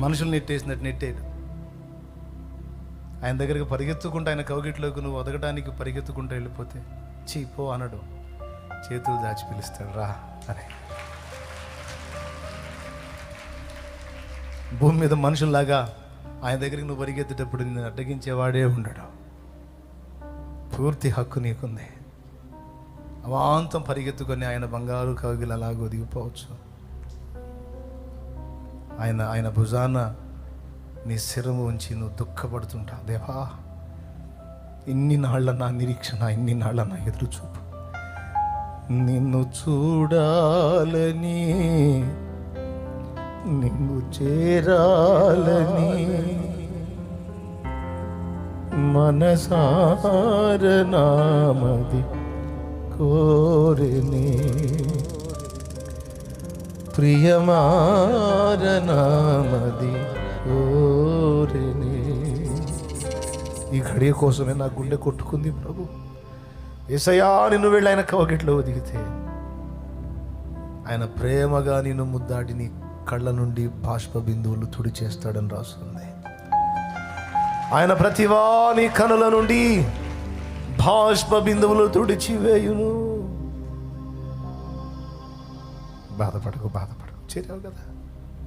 మనుషులు నెట్టేసినట్టు నెట్టేయడు. ఆయన దగ్గరికి పరిగెత్తుకుంటూ, ఆయన కౌగిట్లోకి నువ్వు ఒదగడానికి పరిగెత్తుకుంటూ వెళ్ళిపోతే చీపో అనడు, చేతులు దాచి పిలుస్తాడు, రా అని. భూమి మీద మనుషుల్లాగా ఆయన దగ్గరికి నువ్వు పరిగెత్తేటప్పుడు నిన్ను అడ్డగించేవాడే ఉండడు. పూర్తి హక్కు నీకుంది. అవాంతం పరిగెత్తుకొని ఆయన బంగారు కౌగిలి అలాగ ఒదిగిపోవచ్చు. ఆయన భుజాన నీ శిరము ఉంచి నువ్వు దుఃఖపడుతుంటావు. దేవా, ఇన్ని నాళ్ళ నా నిరీక్షణ, ఇన్ని నాళ్ళ నా ఎదురు చూపు, నిన్ను చూడాలని, నిన్ను చేరాలని మనసార నామది కోరిని, ప్రియమార నామది కోరిని. ఈ ఘడియ కోసమే నా గుండె కొట్టుకుంది ప్రభు. యేసయ్యా, నిన్ను వెళ్ళి ఆయన కౌగిట్లో ఒదిగితే ఆయన ప్రేమగా నిన్ను ముద్దాడి నీ కళ్ళ నుండి బాష్ప బిందువులు తుడి చేస్తాడని రాస్తుంది. ఆయన ప్రతివాని కనుల నుండి బాష్ప బిందువులు తుడిచివేయును. బాధపడకు, చేరావు కదా,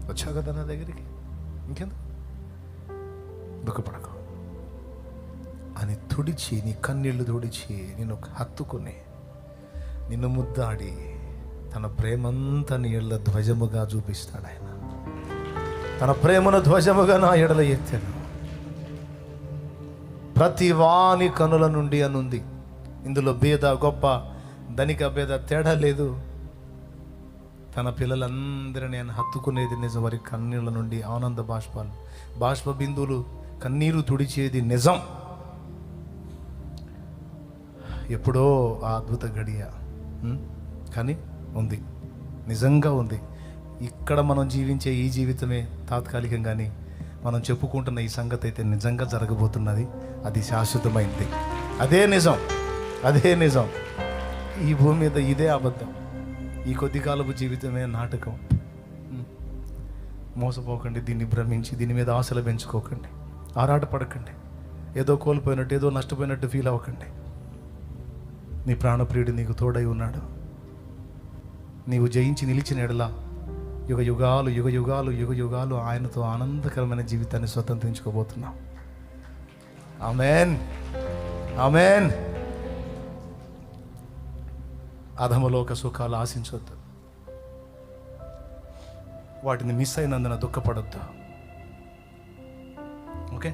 వచ్చావు కదా నా దగ్గరికి, ఇంకెందుకు దుఃఖపడకు అని తుడిచి, నీ కన్నీళ్లు తుడిచి, నిన్ను హత్తుకుని, నిన్ను ముద్దాడి తన ప్రేమంతా నీ ఎడల ధ్వజముగా చూపిస్తాడు. ఆయన తన ప్రేమను ధ్వజముగా నా ఎడల ఎత్తాను. ప్రతి వాని కనుల నుండి అనుంది. ఇందులో భేద, గొప్ప, ధనిక భేద తేడా లేదు. తన పిల్లలందరినీ ఆయన హత్తుకునేది నిజం. వారి కన్నీళ్ళ నుండి ఆనంద బాష్పాలు, బాష్ప బిందువులు, కన్నీరు తుడిచేది నిజం. ఎప్పుడో ఆ అద్భుత గడియ కానీ ఉంది, నిజంగా ఉంది. ఇక్కడ మనం జీవించే ఈ జీవితమే తాత్కాలికం, కానీ మనం చెప్పుకుంటున్న ఈ సంగతి అయితే నిజంగా జరగబోతున్నది. అది శాశ్వతమైంది. అదే నిజం, అదే నిజం. ఈ భూమి మీద ఇదే అబద్ధం. ఈ కొద్ది కాలపు జీవితమే నాటకం. మోసపోకండి, దీన్ని భ్రమించి దీని మీద ఆశలు పెంచుకోకండి, ఆరాటపడకండి, ఏదో కోల్పోయినట్టు, ఏదో నష్టపోయినట్టు ఫీల్ అవ్వకండి. నీ ప్రాణప్రియుడు నీకు తోడై ఉన్నాడు. నీవు జయించి నిలిచిన ఎడల యుగ యుగాలు ఆయనతో ఆనందకరమైన జీవితాన్ని స్వతంత్రించుకోబోతున్నాం. ఆమేన్, ఆమేన్. అధమలోక సుఖాలు ఆశించొద్దు, వాటిని మిస్ అయినందున దుఃఖపడొద్దు. ఓకే.